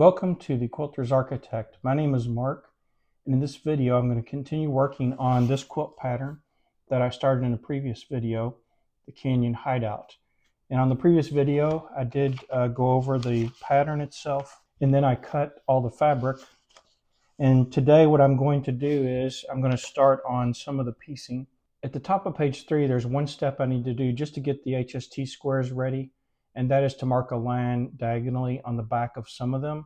Welcome to the Quilter's Architect. My name is Mark, and in this video I'm going to continue working on this quilt pattern that I started in a previous video, the Canyon Hideout. And on the previous video I did go over the pattern itself, and then I cut all the fabric. And today what I'm going to do is I'm going to start on some of the piecing. At the top of page 3 there's one step I need to do just to get the HST squares ready, and that is to mark a line diagonally on the back of some of them.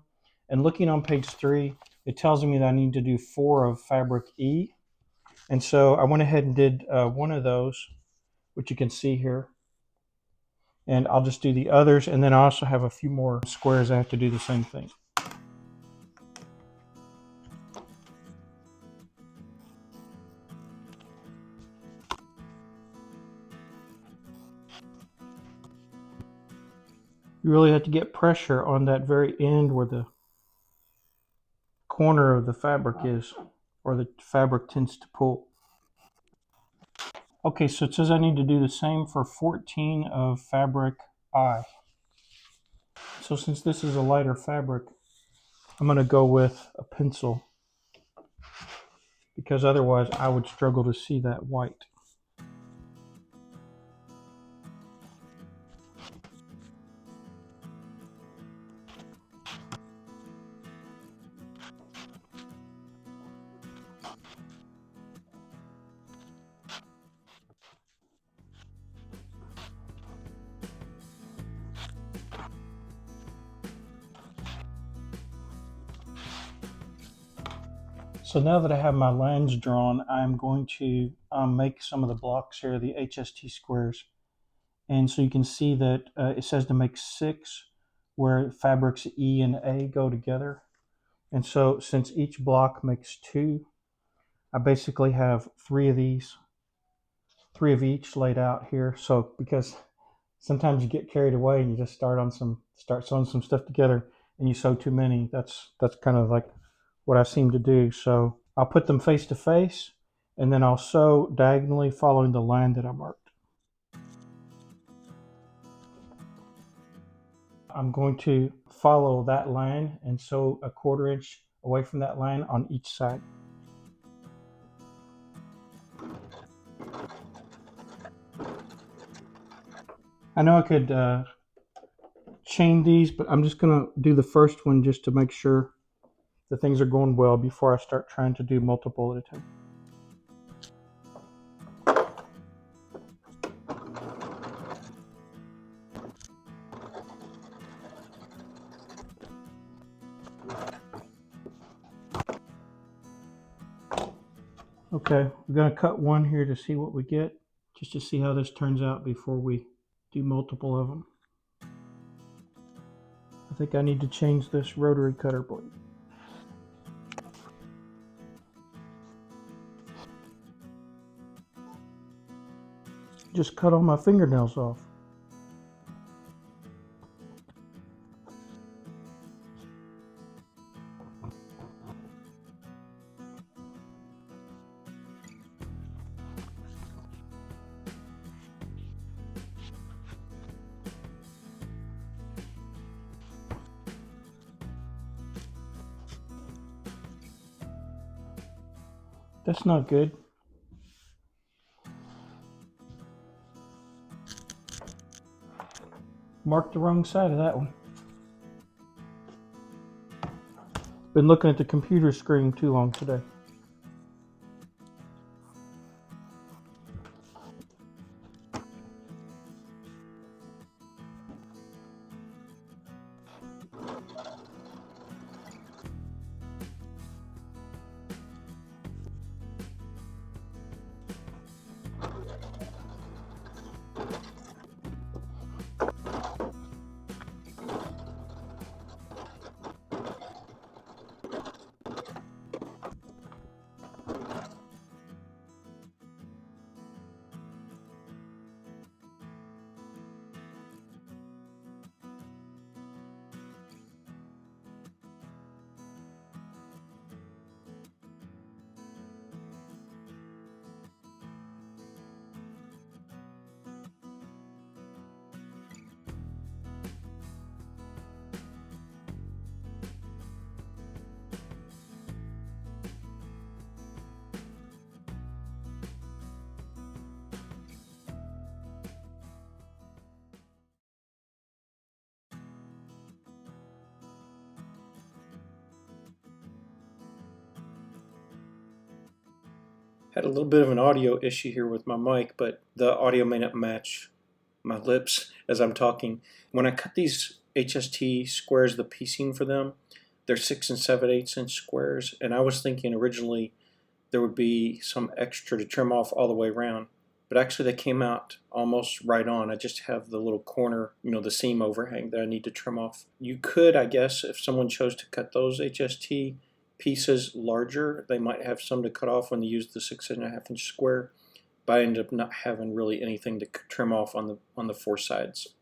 And looking on page 3, it tells me that I need to do 4 of fabric E. And so I went ahead and did one of those, which you can see here. And I'll just do the others, and then I also have a few more squares I have to do the same thing. You really have to get pressure on that very end where the corner of the fabric is, or the fabric tends to pull. Okay, so it says I need to do the same for 14 of fabric I. So since this is a lighter fabric, I'm going to go with a pencil, because otherwise I would struggle to see that white. So now that I have my lines drawn, I'm going to make some of the blocks here, the HST squares. And so you can see that it says to make 6 where fabrics E and A go together. And so since each block makes 2, I basically have 3 of these, 3 of each laid out here. So because sometimes you get carried away and you just start sewing some stuff together and you sew too many, that's kind of like what I seem to do. So I'll put them face to face, and then I'll sew diagonally following the line that I marked. I'm going to follow that line and sew a 1/4 inch away from that line on each side. I know I could chain these, but I'm just going to do the first one just to make sure that things are going well before I start trying to do multiple at a time. Okay, we're going to cut one here to see what we get, just to see how this turns out before we do multiple of them. I think I need to change this rotary cutter blade. Just cut all my fingernails off. That's not good. Marked the wrong side of that one. Been looking at the computer screen too long today. Had a little bit of an audio issue here with my mic, but the audio may not match my lips as I'm talking. When I cut these HST squares, the piecing for them, they're 6 and 7/8 inch squares, and I was thinking originally there would be some extra to trim off all the way around, but actually they came out almost right on. I just have the little corner, the seam overhang that I need to trim off. You could, I guess, if someone chose to cut those HST pieces larger, they might have some to cut off when they use the 6.5 inch square, but I ended up not having really anything to trim off on the four sides.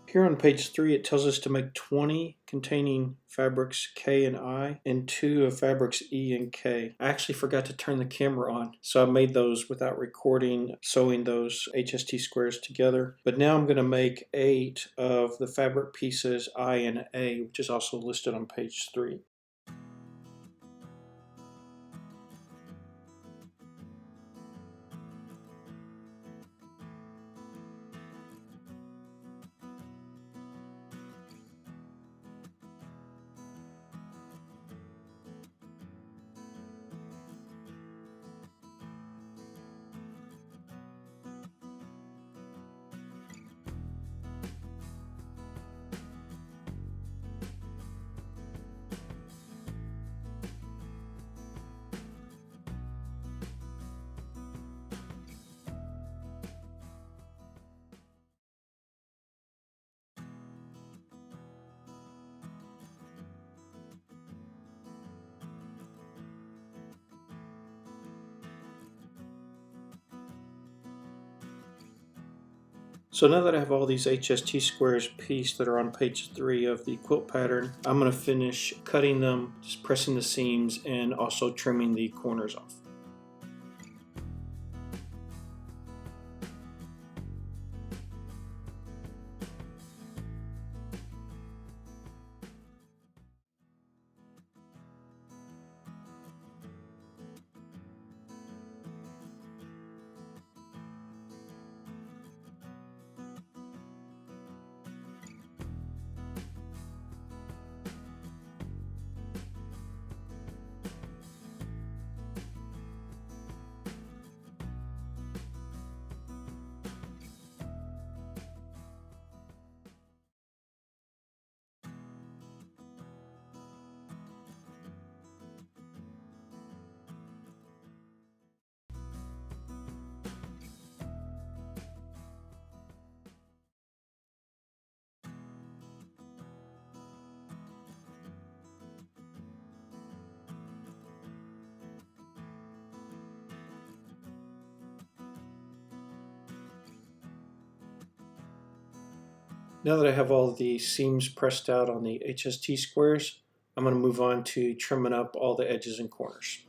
Here on page 3, it tells us to make 20 containing fabrics K and I and 2 of fabrics E and K. I actually forgot to turn the camera on, so I made those without recording, sewing those HST squares together. But now I'm going to make 8 of the fabric pieces I and A, which is also listed on page 3. So now that I have all these HST squares pieced that are on page 3 of the quilt pattern, I'm going to finish cutting them, just pressing the seams and also trimming the corners off. Now that I have all the seams pressed out on the HST squares, I'm going to move on to trimming up all the edges and corners.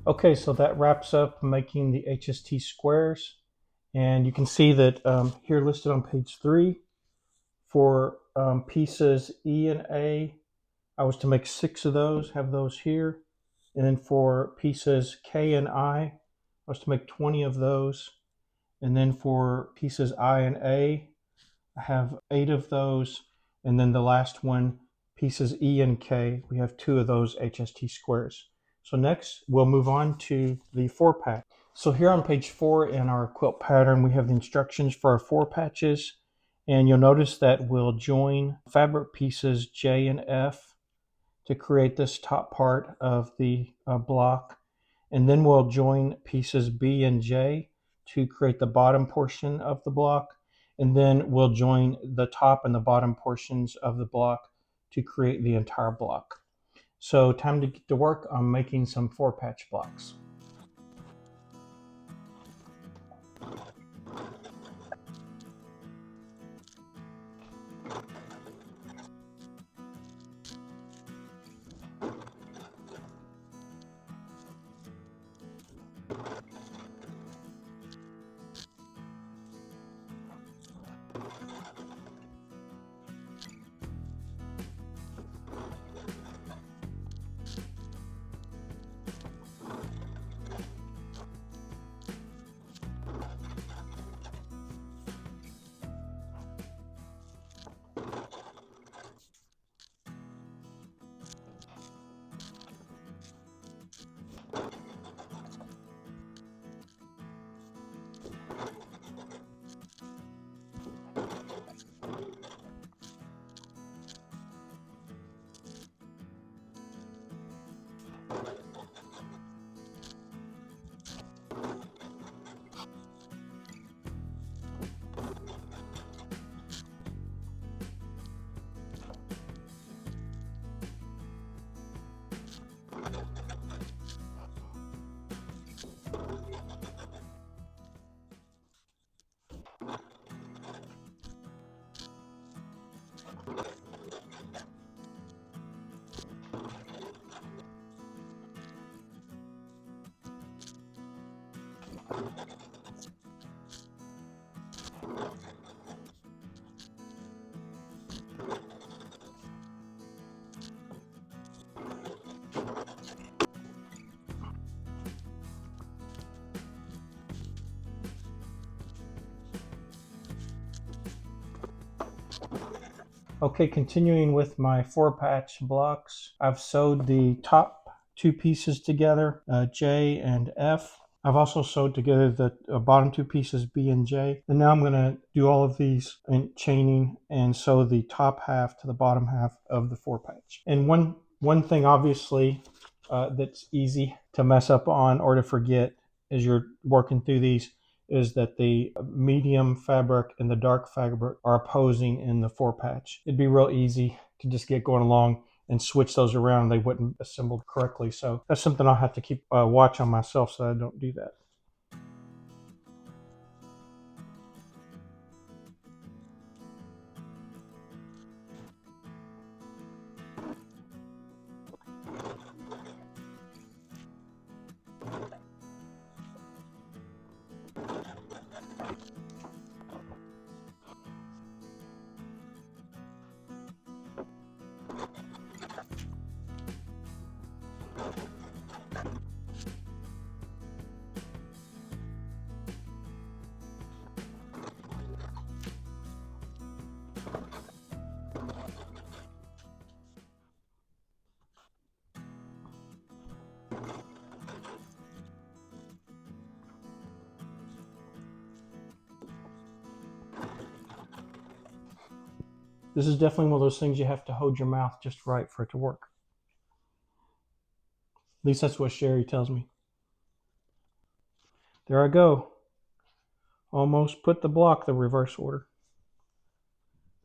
Okay, so that wraps up making the HST squares, and you can see that here listed on page 3 for pieces E and A, I was to make 6 of those, have those here, and then for pieces K and I was to make 20 of those, and then for pieces I and A, I have 8 of those, and then the last one, pieces E and K. We have 2 of those HST squares. So next we'll move on to the 4 patch. So here on page 4 in our quilt pattern, we have the instructions for our 4 patches. And you'll notice that we'll join fabric pieces J and F to create this top part of the block. And then we'll join pieces B and J to create the bottom portion of the block. And then we'll join the top and the bottom portions of the block to create the entire block. So time to get to work on making some 4 patch blocks. Okay, continuing with my 4 patch blocks, I've sewed the top 2 pieces together, J and F. I've also sewed together the bottom 2 pieces, B and J. And now I'm going to do all of these in chaining and sew the top half to the bottom half of the 4 patch. And one thing obviously that's easy to mess up on or to forget as you're working through these is that the medium fabric and the dark fabric are opposing in the 4 patch. It'd be real easy to just get going along and switch those around. They wouldn't assemble correctly. So that's something I'll have to keep watch on myself so I don't do that. This is definitely one of those things you have to hold your mouth just right for it to work. At least that's what Sherry tells me. There I go. Almost put the block the reverse order.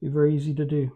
Be very easy to do.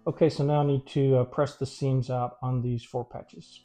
Okay, so now I need to press the seams out on these 4 patches.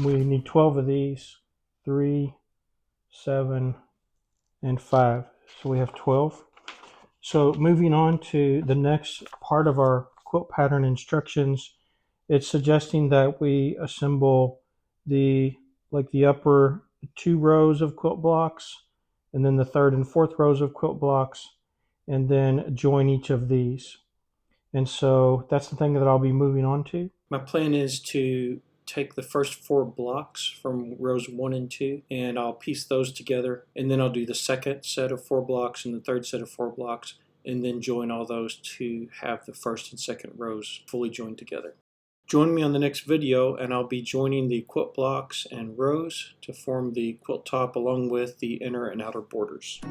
We need 12 of these, 3, 7, and 5. So we have 12. So moving on to the next part of our quilt pattern instructions, it's suggesting that we assemble the upper 2 rows of quilt blocks, and then the 3rd and 4th rows of quilt blocks, and then join each of these. And so that's the thing that I'll be moving on to. My plan is to take the first 4 blocks from rows 1 and 2, and I'll piece those together, and then I'll do the second set of 4 blocks and the third set of 4 blocks, and then join all those to have the first and second rows fully joined together. Join me on the next video, and I'll be joining the quilt blocks and rows to form the quilt top along with the inner and outer borders.